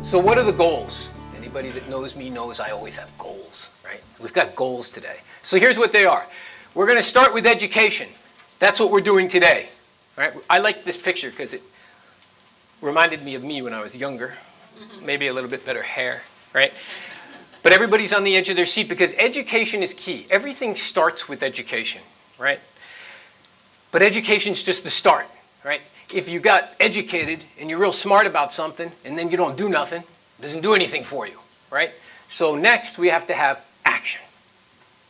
So what are the goals? Anybody that knows me knows I always have goals, right? We've got goals today. So here's what they are. We're going to start with education. That's what we're doing today, right? I like this picture because it reminded me of me when I was younger. Maybe a little bit better hair, right? But everybody's on the edge of their seat because education is key. Everything starts with education, right? But education's just the start, right? If you got educated and you're real smart about something and then you don't do nothing, it doesn't do anything for you, right? So next we have to have action,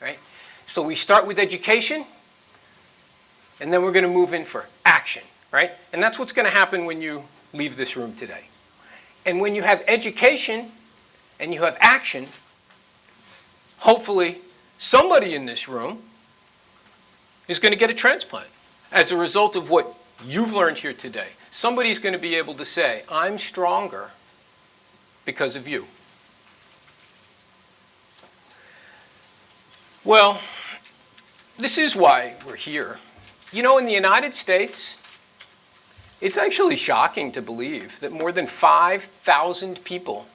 right? So we start with education and then we're going to move in for action, right? And that's what's going to happen when you leave this room today. And when you have education and you have action, hopefully somebody in this room is going to get a transplant as a result of what you've learned here today. Somebody's going to be able to say, I'm stronger because of you. Well, this is why we're here. You know, in the United States, it's actually shocking to believe that more than 5,000 people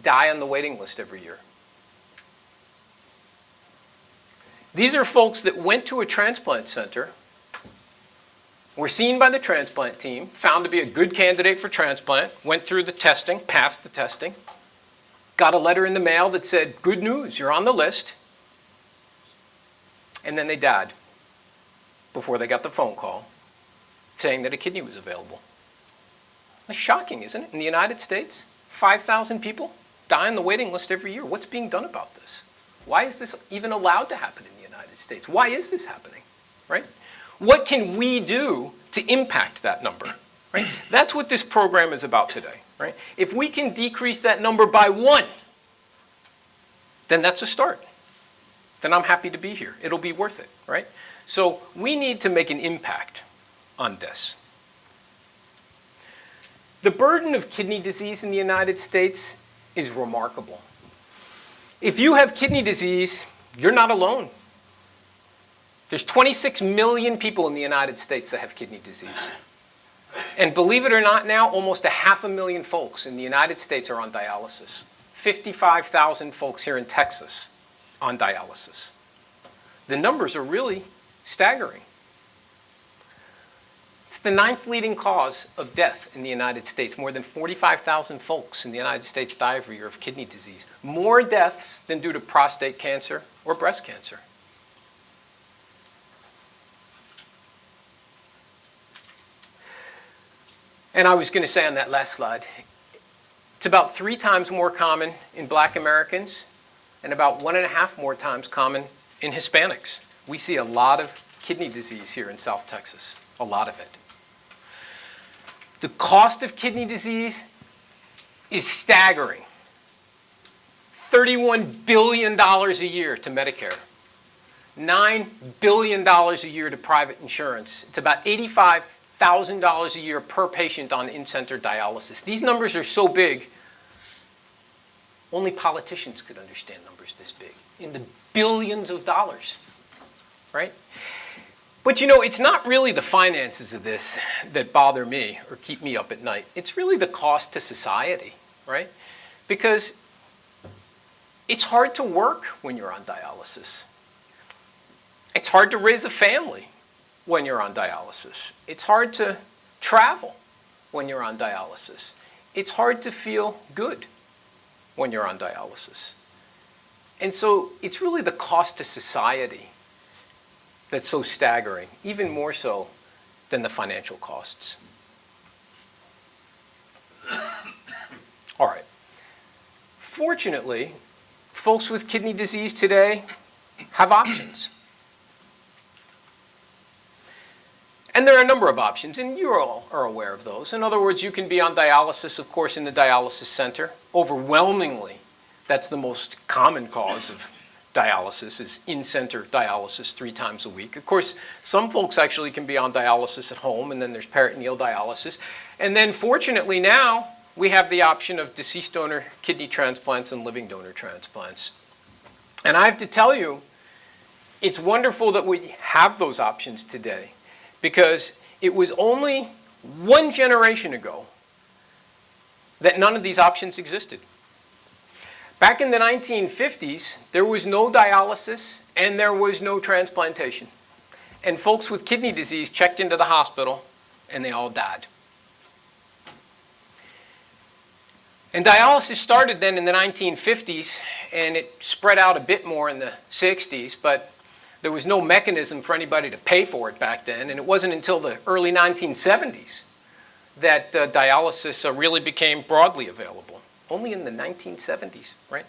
die on the waiting list every year. These are folks that went to a transplant center, were seen by the transplant team, found to be a good candidate for transplant, went through the testing, passed the testing, got a letter in the mail that said, good news, you're on the list, and then they died before they got the phone call saying that a kidney was available. That's shocking, isn't it? In the United States, 5,000 people die on the waiting list every year. What's being done about this? Why is this even allowed to happen in the United States? Why is this happening, right? What can we do to impact that number, right? That's what this program is about today, right? If we can decrease that number by 1, then that's a start. Then I'm happy to be here. It'll be worth it, right? So we need to make an impact on this. The burden of kidney disease in the United States is remarkable. If you have kidney disease, you're not alone. There's 26 million people in the United States that have kidney disease. And believe it or not now, almost 500,000 folks in the United States are on dialysis. 55,000 folks here in Texas on dialysis. The numbers are really staggering. It's the 9th leading cause of death in the United States. More than 45,000 folks in the United States die every year of kidney disease. More deaths than due to prostate cancer or breast cancer. And I was going to say on that last slide, it's about 3 times more common in Black Americans and about 1.5 more times common in Hispanics. We see a lot of kidney disease here in South Texas, a lot of it. The cost of kidney disease is staggering. $31 billion a year to Medicare. $9 billion a year to private insurance. It's about $85,000 a year per patient on in-center dialysis. These numbers are so big, only politicians could understand numbers this big, in the billions of dollars, right? But you know, it's not really the finances of this that bother me or keep me up at night. It's really the cost to society, right? Because it's hard to work when you're on dialysis. It's hard to raise a family when you're on dialysis. It's hard to travel when you're on dialysis. It's hard to feel good when you're on dialysis. And so it's really the cost to society that's so staggering, even more so than the financial costs. All right. Fortunately, folks with kidney disease today have options. And there are a number of options, and you all are aware of those. In other words, you can be on dialysis, of course, in the dialysis center. Overwhelmingly, that's the most common cause of dialysis, is in-center dialysis 3 times a week. Of course, some folks actually can be on dialysis at home, and then there's peritoneal dialysis. And then fortunately now, we have the option of deceased donor kidney transplants and living donor transplants. And I have to tell you, it's wonderful that we have those options today, because it was only 1 generation ago that none of these options existed. Back in the 1950s, there was no dialysis and there was no transplantation. And folks with kidney disease checked into the hospital and they all died. And dialysis started then in the 1950s, and it spread out a bit more in the 60s, but there was no mechanism for anybody to pay for it back then, and it wasn't until the early 1970s that dialysis really became broadly available. Only in the 1970s, right?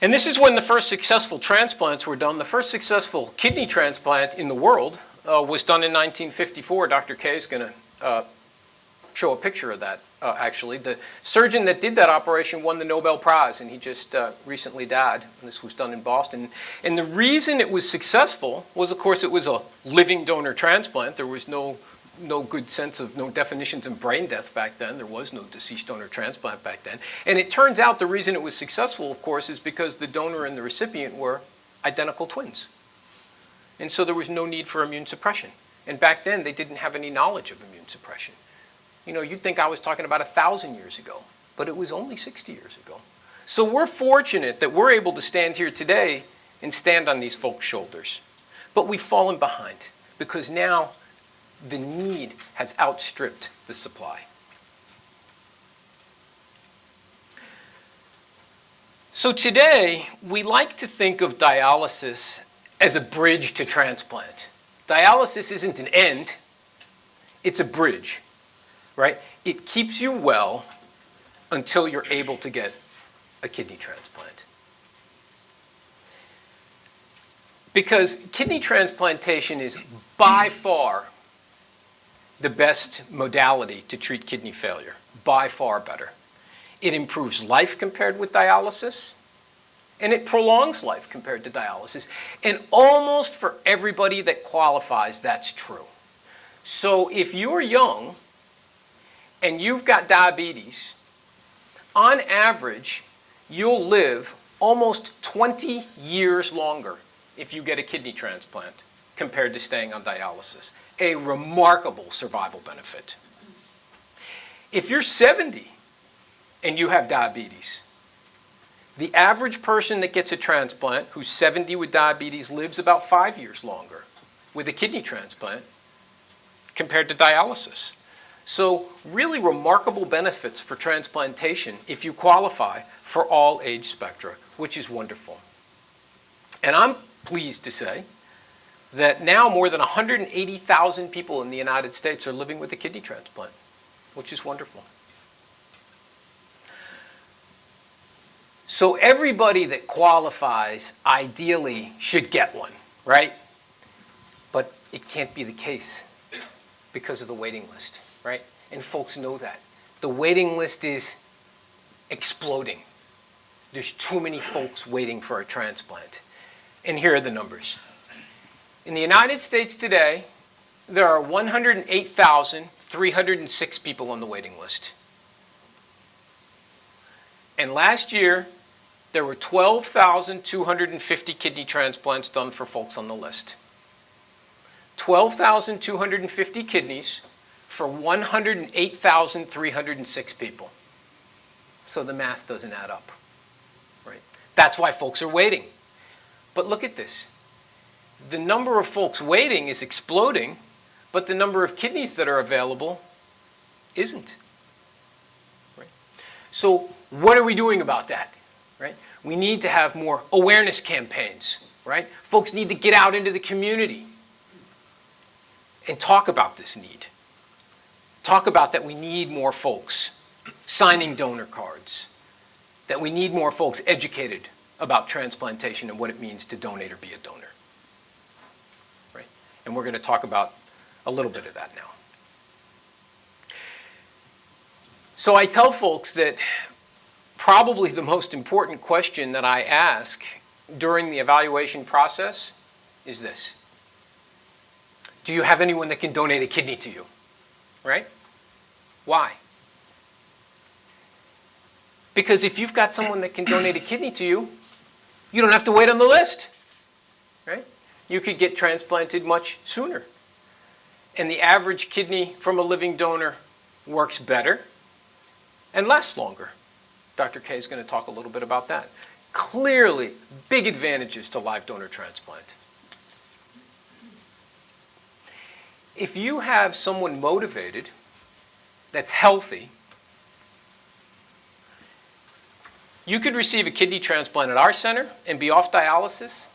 And this is when the first successful transplants were done. The first successful kidney transplant in the world was done in 1954. Dr. K is going to show a picture of that, actually. The surgeon that did that operation won the Nobel Prize, and he just recently died. And this was done in Boston. And the reason it was successful was, of course, it was a living donor transplant. There was no good sense of, no definitions of brain death back then. There was no deceased donor transplant back then. And it turns out the reason it was successful, of course, is because the donor and the recipient were identical twins. And so there was no need for immune suppression. And back then, they didn't have any knowledge of immune suppression. You know, you'd think I was talking about 1,000 years ago, but it was only 60 years ago. So we're fortunate that we're able to stand here today and stand on these folks' shoulders. But we've fallen behind because now the need has outstripped the supply. So today, we like to think of dialysis as a bridge to transplant. Dialysis isn't an end, it's a bridge, right? It keeps you well until you're able to get a kidney transplant. Because kidney transplantation is by far the best modality to treat kidney failure, by far better. It improves life compared with dialysis, and it prolongs life compared to dialysis. And almost for everybody that qualifies, that's true. So if you're young and you've got diabetes, on average, you'll live almost 20 years longer if you get a kidney transplant compared to staying on dialysis. A remarkable survival benefit. If you're 70 and you have diabetes, the average person that gets a transplant who's 70 with diabetes lives about 5 years longer with a kidney transplant compared to dialysis. So really remarkable benefits for transplantation if you qualify for all age spectra, which is wonderful. And I'm pleased to say that now more than 180,000 people in the United States are living with a kidney transplant, which is wonderful. So everybody that qualifies ideally should get one, right? But it can't be the case because of the waiting list, right? And folks know that. The waiting list is exploding. There's too many folks waiting for a transplant. And here are the numbers. In the United States today, there are 108,306 people on the waiting list. And last year, there were 12,250 kidney transplants done for folks on the list. 12,250 kidneys for 108,306 people. So the math doesn't add up, right? That's why folks are waiting. But look at this. The number of folks waiting is exploding, but the number of kidneys that are available isn't. Right? So what are we doing about that? Right? We need to have more awareness campaigns. Right? Folks need to get out into the community and talk about this need. Talk about that we need more folks signing donor cards, that we need more folks educated about transplantation and what it means to donate or be a donor. And we're going to talk about a little bit of that now. So I tell folks that probably the most important question that I ask during the evaluation process is this. Do you have anyone that can donate a kidney to you? Right? Why? Because if you've got someone that can donate a kidney to you, you don't have to wait on the list. Right? You could get transplanted much sooner. And the average kidney from a living donor works better and last longer. Dr. K is going to talk a little bit about that. Clearly, big advantages to live donor transplant. If you have someone motivated, that's healthy, you could receive a kidney transplant at our center and be off dialysis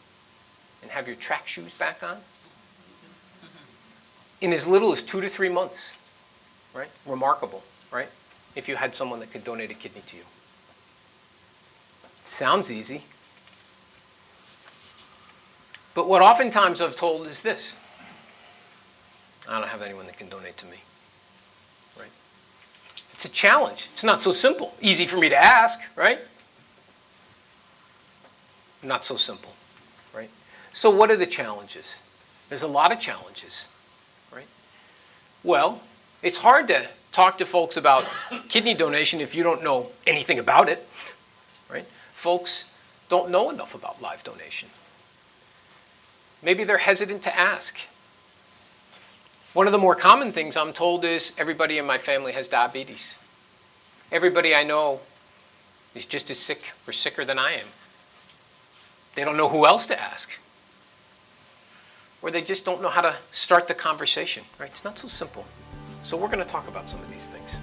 and have your track shoes back on in as little as 2 to 3 months, right? Remarkable, right? If you had someone that could donate a kidney to you. Sounds easy. But what oftentimes I've told is this: I don't have anyone that can donate to me, right? It's a challenge. It's not so simple. Easy for me to ask, right? Not so simple, right? So what are the challenges? There's a lot of challenges, right? Well, it's hard to talk to folks about kidney donation if you don't know anything about it, right? Folks don't know enough about live donation. Maybe they're hesitant to ask. One of the more common things I'm told is everybody in my family has diabetes. Everybody I know is just as sick or sicker than I am. They don't know who else to ask. Or they just don't know how to start the conversation, right? It's not so simple. So we're going to talk about some of these things.